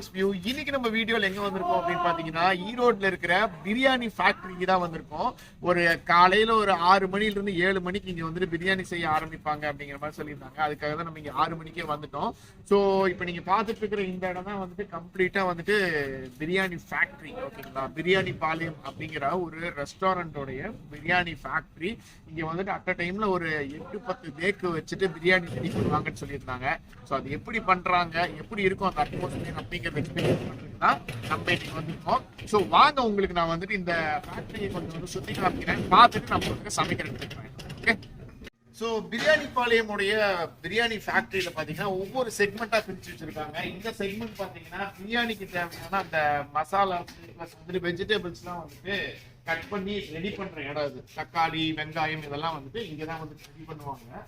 Faizalsview. இன்னைக்கு நம்ம வீடியோல எங்க வந்திருக்கோம் அப்படின்னு பாத்தீங்கன்னா ஈரோட்ல இருக்கிற பிரியாணி ஃபேக்டரிக்கு தான் வந்திருக்கோம். ஒரு காலையில ஒரு 6 மணில இருந்து 7 மணிக்கு இங்க வந்துட்டு பிரியாணி செய்ய ஆரம்பிப்பாங்க அப்படிங்கிற மாதிரி சொல்லியிருந்தாங்க. அதுக்காக தான் நம்ம இங்க 6 மணிக்கே வந்துட்டோம். ஸோ இப்போ நீங்க பார்த்துட்டு இருக்கிற இந்த இடம் தான் வந்துட்டு கம்ப்ளீட்டா வந்துட்டு பிரியாணி ஃபேக்டரி, ஓகேங்களா? பிரியாணிபாளையம் அப்படிங்கிற ஒரு ரெஸ்டாரண்டோடைய பிரியாணி ஃபேக்டரி. இங்க வந்துட்டு அட் அ டைம்ல ஒரு 8-10 தேக்கு வச்சுட்டு பிரியாணி ரெடி பண்ணுவாங்கன்னு சொல்லியிருந்தாங்க. ஸோ அது எப்படி பண்றாங்க, எப்படி இருக்கும் அந்த அட்மாஸ்பியர் அப்படிங்கிறத எக்ஸ்பீரியன்ஸ் பண்றதுக்கு தான் நம்ம இன்னைக்கு வந்திருக்கோம். ஸோ வாங்க, உங்களுக்கு நான் வந்துட்டு இந்த ஃபேக்டரியை கொஞ்சம் வந்து சுத்தி காமிக்கிறேன், பார்த்துட்டு நம்ம வந்து சமைக்கிறதுக்கு. ஓகே, ஸோ பிரியாணிபாளையமுடைய பிரியாணி ஃபேக்டரியில பாத்தீங்கன்னா ஒவ்வொரு செக்மெண்டா பிரிச்சு வச்சிருக்காங்க. இந்த செக்மெண்ட் பாத்தீங்கன்னா பிரியாணிக்கு தேவையான அந்த மசாலா பிளஸ் வந்துட்டு வெஜிடபிள்ஸ்லாம் வந்துட்டு கட் பண்ணி ரெடி பண்ற இடம். அது தக்காளி, வெங்காயம் இதெல்லாம் வந்துட்டு இங்கதான் வந்து ரெடி பண்ணுவாங்க.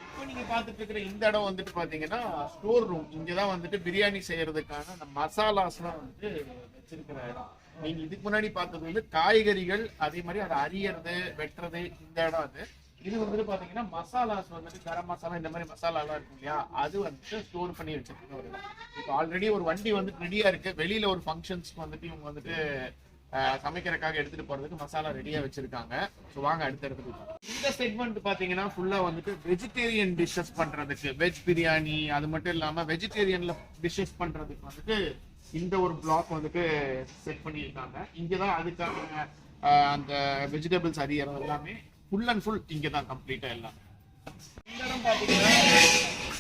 இப்போ நீங்க பாத்துட்டு இருக்கிற இந்த இடம் வந்துட்டு பாத்தீங்கன்னா ஸ்டோர் ரூம். இங்கதான் வந்துட்டு பிரியாணி செய்யறதுக்கான அந்த மசாலாஸ் எல்லாம் வந்துட்டு வச்சிருக்கிற இடம். நீங்க இதுக்கு முன்னாடி பார்த்தது வந்து காய்கறிகள், அதே மாதிரி அதை அரியறது, வெட்டுறது, இந்த இடம் அது. இது வந்துட்டு பாத்தீங்கன்னா மசாலாஸ் வந்துட்டு கரம் மசாலா, இந்த மாதிரி மசாலா எல்லாம் இருக்கும் இல்லையா, அது வந்துட்டு ஸ்டோர் பண்ணி வச்சிருக்கிற ஒரு இடம். இப்போ ஆல்ரெடி ஒரு வண்டி வந்துட்டு ரெடியா இருக்கு. வெளியில ஒரு ஃபங்க்ஷன்ஸ்க்கு வந்துட்டு இவங்க வந்துட்டு சமைக்கிறதுக்காக எடுத்துட்டு போறதுக்கு மசாலா ரெடியா வச்சிருக்காங்க. ஸோ வாங்க அடுத்த இடத்துக்கு. இந்த செக்மெண்ட் பாத்தீங்கன்னா ஃபுல்லா வந்துட்டு வெஜிடேரியன் டிஷ்ஷஸ் பண்றதுக்கு, வெஜ் பிரியாணி, அது மட்டும் இல்லாம வெஜிடேரியன்ல டிஷ்ஷஸ் பண்றதுக்கு வந்துட்டு இந்த ஒரு பிளாக் வந்துட்டு செட் பண்ணியிருக்காங்க. இங்கதான் அதுக்கான அந்த வெஜிடபிள்ஸ் அரியறது எல்லாமே ஃபுல் அண்ட் ஃபுல் இங்கதான் கம்ப்ளீட்டா எல்லாம். இந்த இடம் பாத்தீங்கன்னா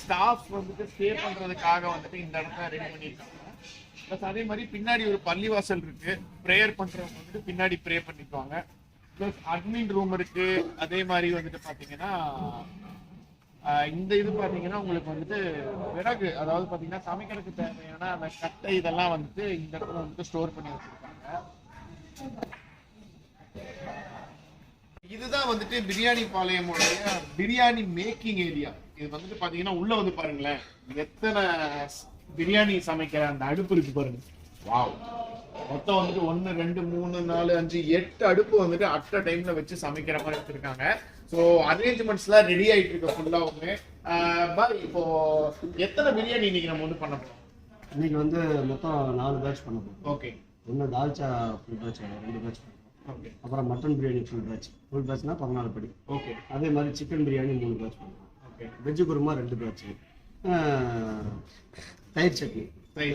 ஸ்டாஃப் வந்துட்டு ஸ்டே பண்றதுக்காக வந்துட்டு இந்த இடத்த ரெடி பண்ணியிருக்காங்க. பிளஸ் அதே மாதிரி பின்னாடி ஒரு பள்ளிவாசல் இருக்கு. ப்ரேயர் பண்றவங்க வந்துட்டு பின்னாடி ப்ரே பண்ணிக்குவாங்க. பிளஸ் அட்மின் ரூம் இருக்கு. அதே மாதிரி வந்துட்டு பாத்தீங்கன்னா இந்த இது பாத்தீங்கன்னா உங்களுக்கு வந்துட்டு விறகு, அதாவது பாத்தீங்கன்னா சமைக்கிறதுக்கு தேவையான அந்த கட்டை இதெல்லாம் வந்துட்டு இந்த இடத்துல வந்துட்டு ஸ்டோர் பண்ணி வச்சிருக்காங்க. இதுதான் வந்துட்டு பிரியாணிபாளையமுடைய பிரியாணி மேக்கிங் ஏரியா. இது வந்துட்டு பாத்தீங்கன்னா உள்ள வந்து பாருங்களேன், எத்தனை பிரியாணி சமைக்கிற அந்த அடுப்பு இருக்கு பாருங்க. வாவ், மொத்தம் வந்துட்டு 1 2 3 4 5 8 அடுப்பு வந்துட்டு அட் அ டைம்ல வச்சு சமைக்கிற மாதிரி வச்சிருக்காங்க. ஸோ அரேஞ்ச்மெண்ட்ஸ் எல்லாம் ரெடி ஆயிட்டு இருக்கு ஃபுல்லாவுமே. இப்போ எத்தனை பிரியாணி இன்னைக்கு நம்ம வந்து பண்ண போறோம்? இன்னைக்கு வந்து மொத்தம் 4 பேட்ச் பண்ண போறோம். ஓகே, ஒன்று தால்ச்சா ஃபுல் பேட்ச், 2 பேட்ச் பண்ணுறோம். ஓகே, அப்புறம் மட்டன் பிரியாணி ஃபுல் பேட்ச்னா 14 படி. ஓகே, அதே மாதிரி சிக்கன் பிரியாணி 3 பேட்ச் பண்ணுறோம். ஓகே, வெஜ்ஜு குருமா 2 பேட்ச், தயிர் சட்னி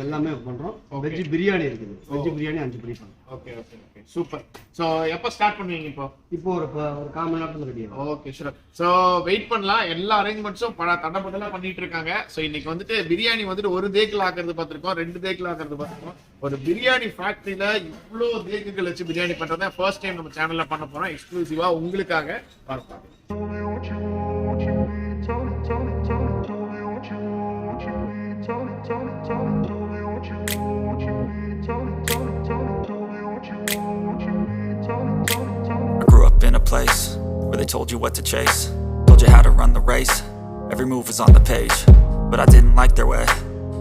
எல்லாமே பண்றோம். வெஜ் பிரியாணி இருக்குது, வெஜ் பிரியாணி 5 படி பண்ணுறோம். Okay okay okay, super. So எப்போ ஸ்டார்ட் பண்ணுவீங்க? இப்போ ஒரு 1/4 மணி நேரத்துல ரெடி ஆகும். Okay, sure. ஸோ வெயிட் பண்ணலாம். எல்லா அரேஞ்ச்மெண்ட்ஸும் தடப்படலாம் பண்ணிட்டு இருக்காங்க. ஸோ இன்னைக்கு வந்துட்டு பிரியாணி வந்துட்டு 1 தேக்கில் ஆக்குறது பார்த்துருக்கோம், 2 தேக்கில் ஆக்குறது பார்த்துருக்கோம். ஒரு பிரியாணி ஃபேக்டரியில இவ்வளோ தேக்குகள் வச்சு பிரியாணி பண்றதை ஃபர்ஸ்ட் டைம் நம்ம சேனல்ல பண்ண போறோம், எக்ஸ்க்ளூசிவா உங்களுக்காக பார்ப்போம். I grew up in a place where they told you what to chase, told you how to run the race, every move was on the page, but I didn't like their way,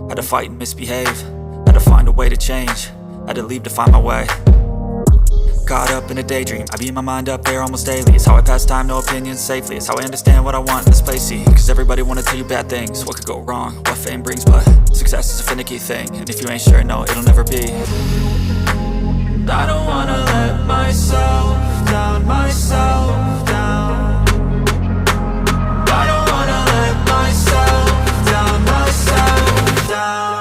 had to fight and misbehave, had to find a way to change, had to leave to find my way. Caught up in a daydream, I beat my mind up there almost daily. It's how I pass time, no opinions safely. It's how I understand what I want in this place, see. Cause everybody wanna tell you bad things, what could go wrong, what fame brings. But success is a finicky thing, and if you ain't sure, no, it'll never be. I don't wanna let myself down, myself down. I don't wanna let myself down, myself down.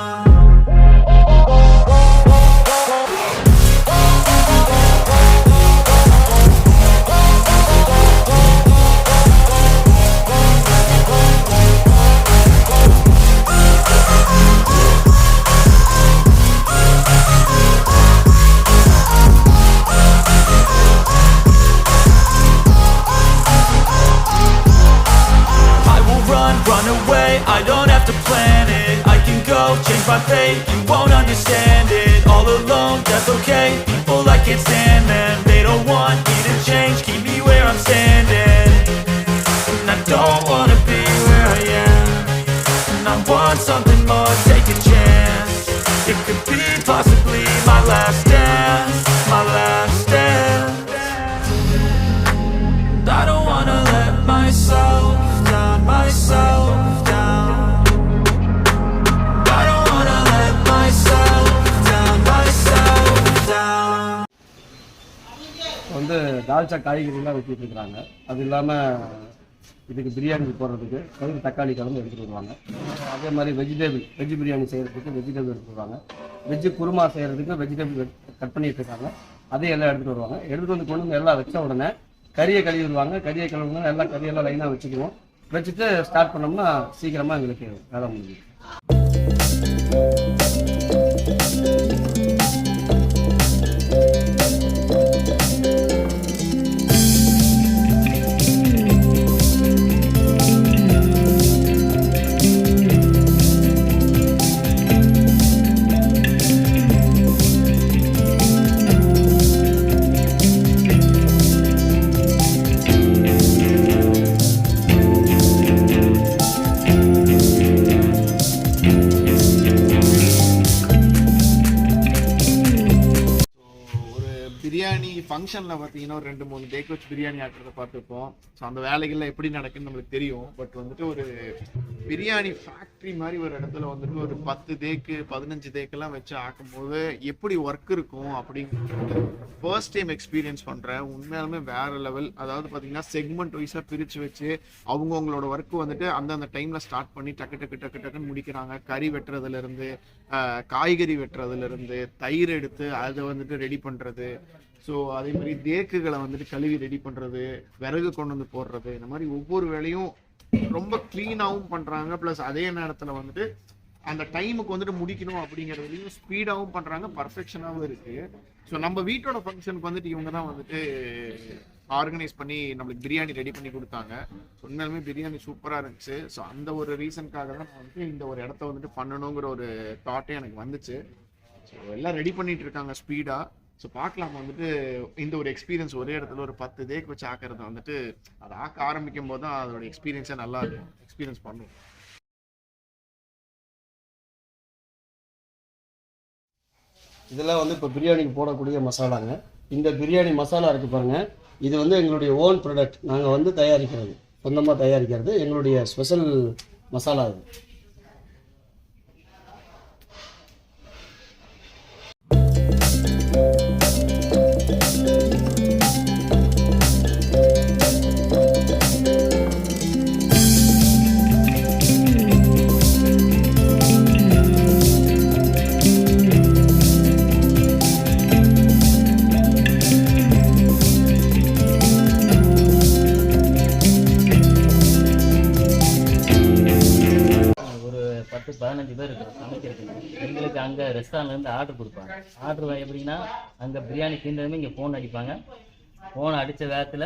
Run away, I don't have to plan it. I can go, change my fate, you won't understand it. All alone, that's okay, people I can't stand them. They don't want me to change, keep me where I'm standing. And I don't wanna be where I am, and I want something more, take a chance. It could be possibly my last dance, my last dance. I don't wanna let myself down, myself down. வந்து தால்ச்சா காய்கறிலாம் வச்சுட்டு இருக்கிறாங்க. அது இல்லாமல் இதுக்கு பிரியாணி போடுறதுக்கு வெறும் தக்காளி கலந்து எடுத்துகிட்டு வருவாங்க. அதே மாதிரி வெஜ் பிரியாணி செய்கிறதுக்கு வெஜிடபிள் எடுத்துகிட்டு வருவாங்க. வெஜ்ஜு குருமா செய்கிறதுக்கு வெஜிடபிள் கட் பண்ணிட்டு இருக்காங்க. அதையும் எல்லாம் எடுத்துகிட்டு வருவாங்க. எடுத்துகிட்டு வந்து கொண்டு வந்து எல்லாம் வச்ச உடனே கறியை கழுவிடுவாங்க. கறியை கழுவுனா எல்லாம் கறியெல்லாம் லைனாக வச்சுக்குவோம். வச்சுட்டு ஸ்டார்ட் பண்ணோம்னா சீக்கிரமாக எங்களுக்கு வேலை முடியும். பிரியாணி ஃபங்க்ஷனில் பார்த்தீங்கன்னா ஒரு 2-3 டேக் வச்சு பிரியாணி ஆக்குறத பார்த்துருப்போம். ஸோ அந்த வேலைகள்லாம் எப்படி நடக்குன்னு நம்மளுக்கு தெரியும். பட் வந்துட்டு ஒரு பிரியாணி ஃபேக்ட்ரி மாதிரி ஒரு இடத்துல வந்துட்டு ஒரு 10 தேக்கு 15 தேக்கெல்லாம் வச்சு ஆக்கும்போது எப்படி ஒர்க் இருக்கும் அப்படிங்கிறது ஃபர்ஸ்ட் டைம் எக்ஸ்பீரியன்ஸ் பண்ணுறேன். உண்மையாலுமே வேற லெவல். அதாவது பார்த்தீங்கன்னா செக்மெண்ட் வைஸாக பிரித்து வச்சு அவங்கவுங்களோட ஒர்க்கு வந்துட்டு அந்தந்த டைமில் ஸ்டார்ட் பண்ணி டக்குன்னு முடிக்கிறாங்க. கறி வெட்டுறதுலேருந்து காய்கறி வெட்டுறதுலேருந்து தயிர் எடுத்து அதை வந்துட்டு ரெடி பண்ணுறது. ஸோ அதே மாதிரி தேக்குகளை வந்துட்டு கழுவி ரெடி பண்ணுறது, விறகு கொண்டு வந்து போடுறது, இந்த மாதிரி ஒவ்வொரு வேலையும் ரொம்ப க்ளீனாகவும் பண்ணுறாங்க. ப்ளஸ் அதே நேரத்தில் வந்துட்டு அந்த டைமுக்கு வந்துட்டு முடிக்கணும் அப்படிங்கிறதுலையும் ஸ்பீடாகவும் பண்ணுறாங்க, பர்ஃபெக்ஷனாகவும் இருக்குது. ஸோ நம்ம வீட்டோட ஃபங்க்ஷனுக்கு வந்துட்டு இவங்க தான் வந்துட்டு ஆர்கனைஸ் பண்ணி நம்மளுக்கு பிரியாணி ரெடி பண்ணி கொடுத்தாங்க. உண்மையாலுமே பிரியாணி சூப்பராக இருந்துச்சு. ஸோ அந்த ஒரு ரீசனுக்காக தான் நான் வந்துட்டு இந்த ஒரு இடத்த வந்துட்டு பண்ணணுங்கிற ஒரு தாட்டே எனக்கு வந்துச்சு. ஸோ எல்லாம் ரெடி பண்ணிட்டு இருக்காங்க ஸ்பீடாக. ஸோ பார்க்கலாம் வந்துட்டு இந்த ஒரு எக்ஸ்பீரியன்ஸ் ஒரே இடத்துல ஒரு 10 தேக்கு வச்சு ஆக்கிறத வந்துட்டு அதை ஆக்க ஆரம்பிக்கும் போது தான் அதோட எக்ஸ்பீரியன்ஸே நல்லா இருக்கும். எக்ஸ்பீரியன்ஸ் பண்ணுவோம். இதெல்லாம் வந்து இப்போ பிரியாணிக்கு போடக்கூடிய மசாலாங்க. இந்த பிரியாணி மசாலா இருக்குது பாருங்கள். இது வந்து எங்களுடைய ஓன் ப்ராடக்ட். நாங்கள் வந்து தயாரிக்கிறது, சொந்தமாக தயாரிக்கிறது எங்களுடைய ஸ்பெஷல் மசாலா இது. ஒரு 10-15 பேர் இருக்கிறோம் சமைக்கிறதுக்கு. எங்களுக்கு அங்கே ரெஸ்டாரண்ட்லேருந்து ஆர்டர் கொடுப்பாங்க. ஆர்டர் எப்படின்னா அங்கே பிரியாணி தீர்ந்ததுமே இங்கே ஃபோன் அடிப்பாங்க. ஃபோன் அடித்த வேகத்தில்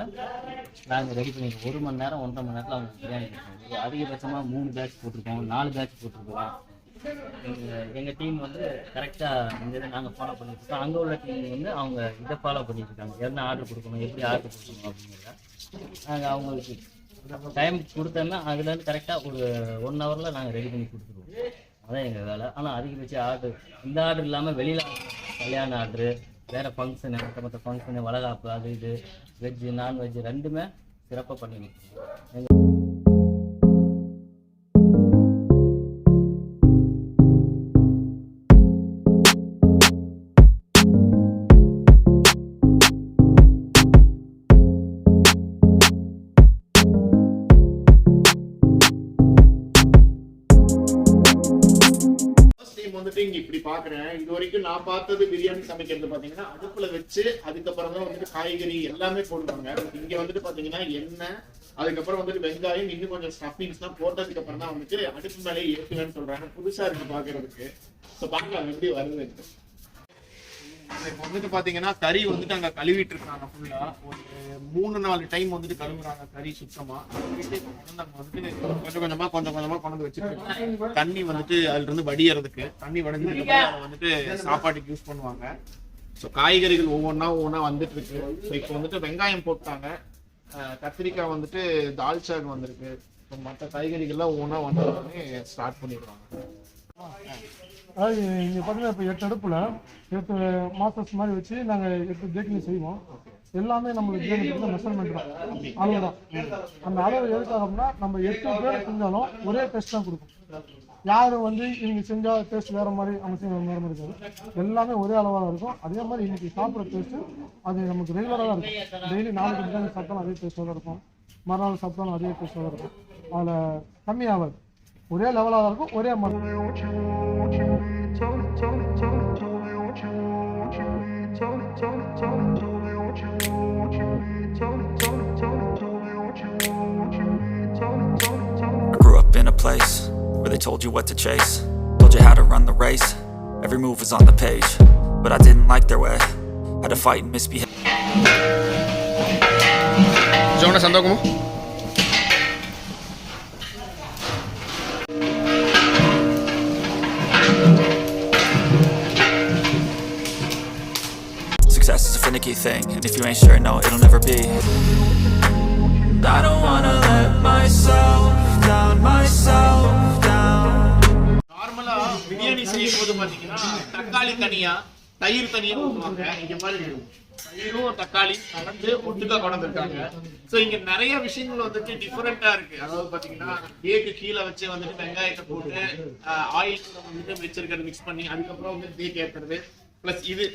நாங்கள் ரெடி பண்ணிடுவோம். 1 மணி நேரம் 1.5 மணி நேரத்தில் அவங்க பிரியாணி கொடுப்பாங்க. அதிகபட்சமாக 3 பேட்ச் போட்டிருக்கோம், 4 பேட்ச் போட்டிருக்கோம். எங்கள் டீம் வந்து கரெக்டாக இந்த இதை நாங்கள் ஃபாலோ பண்ணிட்டு இருக்கோம். அங்கே உள்ள டீம் வந்து அவங்க இதை ஃபாலோ பண்ணிட்டு இருக்காங்க. என்ன ஆர்டர் கொடுக்கணும், எப்படி ஆர்டர் கொடுக்கணும் அப்படிங்கிறத நாங்கள் அவங்களுக்கு டைம் கொடுத்தோம்னா அதுலேருந்து கரெக்டாக ஒரு 1 ஹவரில் நாங்கள் ரெடி பண்ணி கொடுத்துருவோம். அதான் எங்கள் வேலை. ஆனால் அதிகபட்சம் ஆர்டர் இந்த ஆர்டர் இல்லாமல் வெளியில் கல்யாண ஆர்டரு, வேறு ஃபங்க்ஷனு, மற்ற ஃபங்க்ஷனு, வளகாப்பு, அது இது வெஜ்ஜு நான்வெஜ்ஜு ரெண்டுமே சிறப்பாக பண்ணி கொடுத்துருவோம். வந்துட்டு இங்க இப்படி பாக்குறேன். இது வரைக்கும் நான் பார்த்தது பிரியாணி சமைக்கிறது பாத்தீங்கன்னா அடுப்புல வச்சு அதுக்கப்புறம் தான் வந்துட்டு காய்கறி எல்லாமே போடுவாங்க. இங்க வந்துட்டு பாத்தீங்கன்னா எண்ணெய், அதுக்கப்புறம் வந்துட்டு வெங்காயம், இன்னும் கொஞ்சம் ஸ்டஃபிங்ஸ் எல்லாம் போட்டதுக்கு அப்புறம் தான் வந்துட்டு அடுப்பு மேலே ஏற்றுவேன்னு சொல்றாங்க. புதுசா இருக்கு பாக்குறதுக்கு. ஸோ பார்க்கலாம் எப்படி வருது. இப்போ வந்துட்டு பாத்தீங்கன்னா கறி வந்துட்டு அங்க கழுவிட்டு இருக்காங்க. ஃபுல்லா ஒரு 3-4 டைம் வந்துட்டு கழுவுறாங்க கறி சுத்தமா. நம்ம வந்துட்டு கொஞ்சம் கொஞ்சமா கொண்டு வச்சுட்டு தண்ணி வந்துட்டு அதுல இருந்து வடியறதுக்கு, தண்ணி வடிஞ்சதுக்கு அதை வந்துட்டு சாப்பாட்டுக்கு யூஸ் பண்ணுவாங்க. ஸோ காய்கறிகள் ஒவ்வொன்றா வந்துட்டு இருக்கு. ஸோ இப்போ வந்துட்டு வெங்காயம் போட்டாங்க, கத்திரிக்காய் வந்துட்டு தால்ச்சாக்கு வந்திருக்கு. ஸோ மற்ற காய்கறிகள்லாம் ஒவ்வொன்றா வந்தோடனே ஸ்டார்ட் பண்ணிடுவாங்க. அதாவது இங்கே பார்த்தீங்கன்னா இப்போ 8 அடுப்பில் 8 மாஸ்டர்ஸ் மாதிரி வச்சு நாங்கள் 8 தேக்கினி செய்வோம். எல்லாமே நம்மளுக்கு பிரியாணி மெஷர்மெண்ட் தான், அளவு தான். அந்த அளவு எதுக்காக அப்படின்னா நம்ம 8 பேர் செஞ்சாலும் ஒரே டேஸ்ட் தான் கொடுக்கும். யாரும் வந்து இவங்க செஞ்சால் டேஸ்ட் வேறு மாதிரி அவங்க செஞ்ச வேறு மாதிரி இருக்காது. எல்லாமே ஒரே அளவாக தான் இருக்கும். அதே மாதிரி இன்றைக்கி சாப்பிட்ற டேஸ்ட்டு அது நமக்கு ரெகுலராக தான் இருக்கும். டெய்லி 4 பிரியாணி சாப்பிட்டாலும் அதே டேஸ்ட்டாக தான் இருக்கும். மறுநாள் சாப்பிட்டாலும் அதே டேஸ்ட்டாக தான் இருக்கும். அதில் கம்மியாகாது. ஒரே லெவலாக தான் இருக்கும். ஒரே மாதிரி I grew up in a place where they told you what to chase, told you how to run the race, every move was on the page, but I didn't like their way, had to fight and misbehave. Jonas Sandokumo. Success is a finicky thing, and if you ain't sure, no, it'll never be. I don't wanna let myself down. நார்மலா பிரியாணி செய்யும்போது பாத்தீங்கன்னா தக்காளி தனியா தயிர் தனியா ஊற்றுவாங்க. இங்க மாதிரி தயிரும் தக்காளி கலந்து ஒட்டுக்கா கொண்டிருக்காங்க. ஸோ இங்க நிறைய விஷயங்கள் வந்துட்டு டிஃபரெண்டா இருக்கு. அதாவது பாத்தீங்கன்னா கேக்கு கீழே வச்சு வந்துட்டு வெங்காயத்தை போட்டு ஆயில் வந்துட்டு வச்சிருக்கிறது மிக்ஸ் பண்ணி அதுக்கப்புறம் வந்து கேக் ஏற்றுறது பிளஸ் இது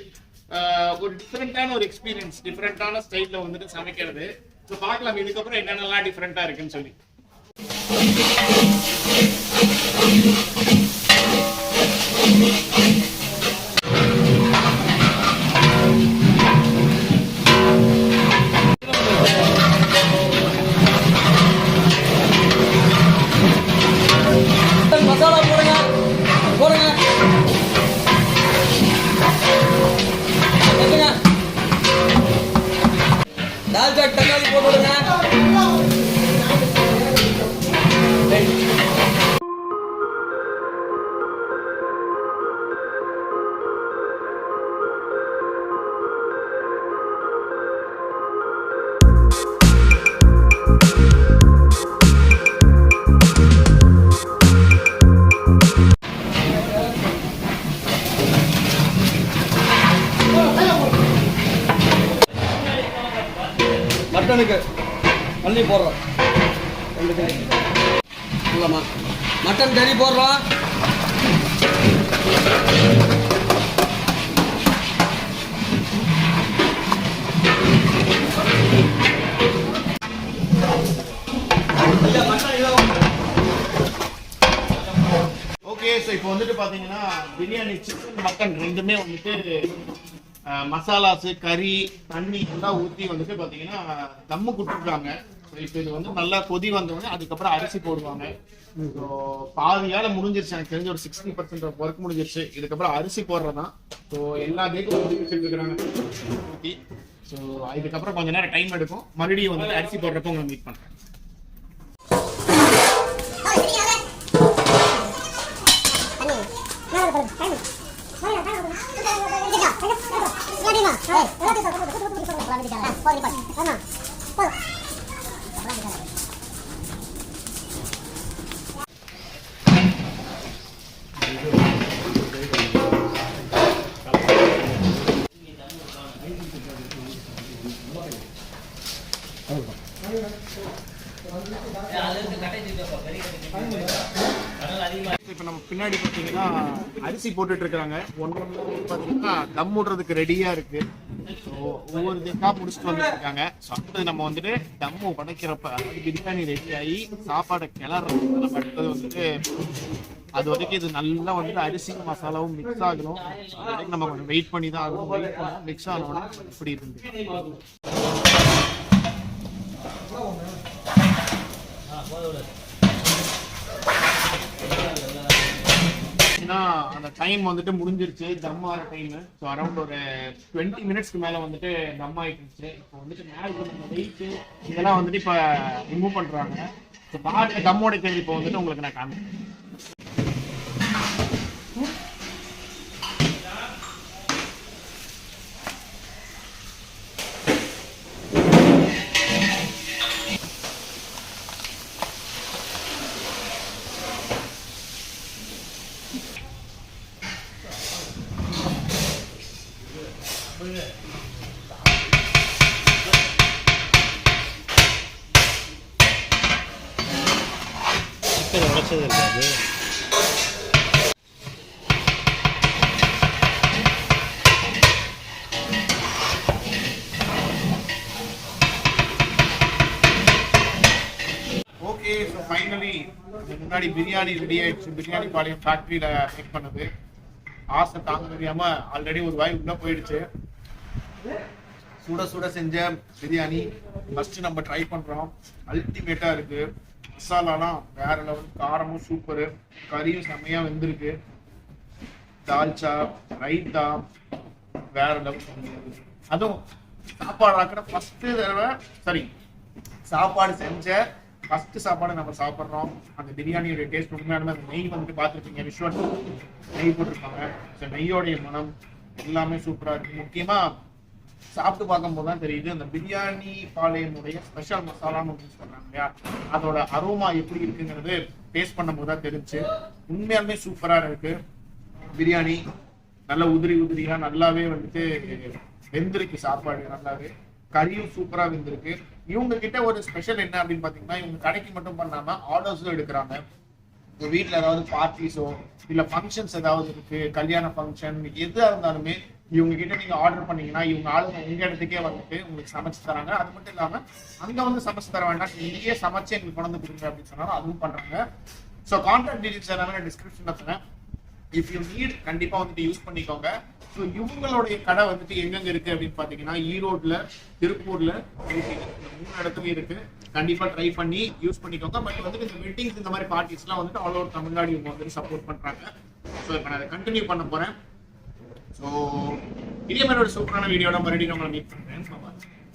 ஒரு டிஃப்ரெண்டான ஒரு எக்ஸ்பீரியன்ஸ், டிஃப்ரெண்டான ஸ்டைல்ல வந்துட்டு சமைக்கிறது. ஸோ பார்க்கலாம் இதுக்கப்புறம் என்னென்னலாம் டிஃப்ரெண்டா இருக்குன்னு சொல்லி. மசாலா போடுங்க போடுங்க தால்ச்சா தக்காளி போட்டு விடுங்க. மட்டனுக்கு மல்லி போடுறோம் 2 கறி இல்லைம்மா. மட்டன் கறி போடுறோம். ஓகே, ஸோ இப்போ வந்துட்டு பார்த்தீங்கன்னா பிரியாணி சிக்கன் மட்டன் ரெண்டுமே வந்துட்டு மசாலாஸு கறி தண்ணி எல்லாம் ஊற்றி வந்துட்டு பார்த்தீங்கன்னா தம்மு கொடுத்துருக்காங்க. ஸோ இப்போ இது வந்து நல்லா கொதி வந்தோடனே அதுக்கப்புறம் அரிசி போடுவாங்க. ஸோ பாதியால் முடிஞ்சிருச்சு, எனக்கு தெரிஞ்ச ஒரு 60% ஒர்க் முடிஞ்சிருச்சு. இதுக்கப்புறம் அரிசி போடுறதான். ஸோ எல்லா தேக்கும் ஊற்றி வச்சுருக்குறாங்க ஊற்றி. ஸோ இதுக்கப்புறம் கொஞ்சம் நேரம் டைம் எடுக்கும். மறுபடியும் வந்துட்டு அரிசி போடுறப்போ உங்களை மீட் பண்ணுறேன். இப்போ நம்ம பின்னாடி பார்த்தீங்கன்னா அரிசி போட்டுட்டு இருக்காங்க. ஒன்று பார்த்தீங்கன்னா தம் விடுறதுக்கு ரெடியா இருக்கு. ஸோ ஒவ்வொரு தேக்கா முடிச்சுட்டு வந்துட்டு இருக்காங்க. ஸோ அடுத்தது நம்ம வந்துட்டு தம்மு உடைக்கிறப்ப அதாவது பிரியாணி ரெடி ஆகி சாப்பாடை கிளறப்ப நம்ம அடுத்தது வந்துட்டு அது வரைக்கும் இது நல்லா வந்துட்டு அரிசியும் மசாலாவும் மிக்ஸ் ஆகணும். அது வரைக்கும் நம்ம கொஞ்சம் வெயிட் பண்ணி தான் ஆகணும். வெயிட் பண்ணணும். மிக்ஸ் ஆனோன்னா இப்படி இருந்து அந்த டைம் வந்துட்டு முடிஞ்சிருச்சு தம் ஆகிற டைம். ஸோ அரௌண்ட் ஒரு 20 மினிட்ஸ்க்கு மேலே வந்துட்டு தம் ஆகிட்டுருச்சு. இப்போ வந்துட்டு மேலே வெயிட்டு இதெல்லாம் வந்துட்டு இப்போ ரிமூவ் பண்ணுறாங்க. ஸோ பாட்டு தம்மோட கேள்வி இப்போ வந்துட்டு உங்களுக்கு நான் காமிக்கிறேன். உடைச்சது இருக்காது. ஃபைனலி முன்னாடி பிரியாணி ரெடி ஆயிடுச்சு. பிரியாணிபாளையம் ஃபேக்டரியில மேக் பண்ணது. ஆசை தாங்க முடியாம ஆல்ரெடி ஒரு வாய் உள்ள போயிடுச்சு. சுட சுட செஞ்ச பிரியாணி ஃபர்ஸ்ட் நம்ம ட்ரை பண்றோம். அல்டிமேட்டா இருக்கு. மசாலாலாம் வேற லெவல், காரமும் சூப்பரு, கறியும் செம்மையா வெந்திருக்கு. தால்ச்சா ரைத்தா வேற லெவல். அதுவும் சாப்பாடு ஆக்கிற ஃபர்ஸ்ட் தடவை சாப்பாடு செஞ்ச ஃபர்ஸ்ட் சாப்பாடு நம்ம சாப்பிட்றோம். அந்த பிரியாணியோட டேஸ்ட் உண்மையாலுமே அந்த நெய் வந்துட்டு பார்த்துருப்பீங்க, விஷுவல் நெய் போட்டிருப்பாங்க. ஸோ நெய்யோடைய மனம் எல்லாமே சூப்பராக இருக்கு. முக்கியமா சாப்பிட்டு பார்க்கும்போது தான் தெரியுது அந்த பிரியாணி பாளையமுடைய ஸ்பெஷல் மசாலான்னு யூஸ் பண்றாங்க இல்லையா, அதோட அரோமா எப்படி இருக்குங்கிறது டேஸ்ட் பண்ணும்போது தான் தெரிஞ்சு. உண்மையாலுமே சூப்பரா இருக்கு. பிரியாணி நல்ல உதிரியா நல்லாவே வந்துட்டு வெந்திருக்கு. சாப்பாடு நல்லாவே, கறியும் சூப்பரா வெந்திருக்கு. இவங்க கிட்ட ஒரு ஸ்பெஷல் என்ன அப்படின்னு பாத்தீங்கன்னா, இவங்க கடைக்கு மட்டும் பண்ணாம ஆர்டர்ஸும் எடுக்கிறாங்க. உங்க வீட்டுல ஏதாவது பார்ட்டிஸோ இல்ல ஃபங்க்ஷன்ஸ் ஏதாவது இருக்கு, கல்யாண ஃபங்க்ஷன் எதா இருந்தாலுமே இவங்க கிட்ட நீங்க ஆர்டர் பண்ணீங்கன்னா இவங்க ஆளுங்க உங்க இடத்துக்கே வந்துட்டு உங்களுக்கு சமைச்சு தராங்க. அது மட்டும் இல்லாம அங்க வந்து சமைச்சு தர வேண்டாம், இங்கேயே சமைச்சு எங்களுக்கு கொண்டு வந்து கொடுங்க அப்படின்னு சொன்னாலும் அதுவும் பண்றாங்க. ஸோ கான்டாக்ட் டீடைல்ஸ் எல்லாமே நான் டிஸ்கிரிப்ஷன்ல தரேன். இஃப் யூ நீட் கண்டிப்பா வந்துட்டு யூஸ் பண்ணிக்கோங்க. ஸோ இவங்களுடைய கடை வந்துட்டு எங்கெங்க இருக்கு அப்படின்னு பாத்தீங்கன்னா, ஈரோட்ல, திருப்பூர்ல, இந்த 3 இடத்துலயும் இருக்கு. கண்டிப்பா ட்ரை பண்ணி யூஸ் பண்ணிக்கோங்க. பட் வந்துட்டு இந்த வெட்டிங்ஸ் இந்த மாதிரி பார்ட்டிஸ்லாம் வந்துட்டு ஆல் ஓவர் தமிழ்நாடு இவங்க வந்துட்டு சப்போர்ட் பண்றாங்க. ஸோ இப்போ நான் அதை கண்டினியூ பண்ண போறேன். ஸோ இதே மாதிரி ஒரு சூப்பரான வீடியோட மறுபடியும் நம்மளை மீட் பண்றேன்.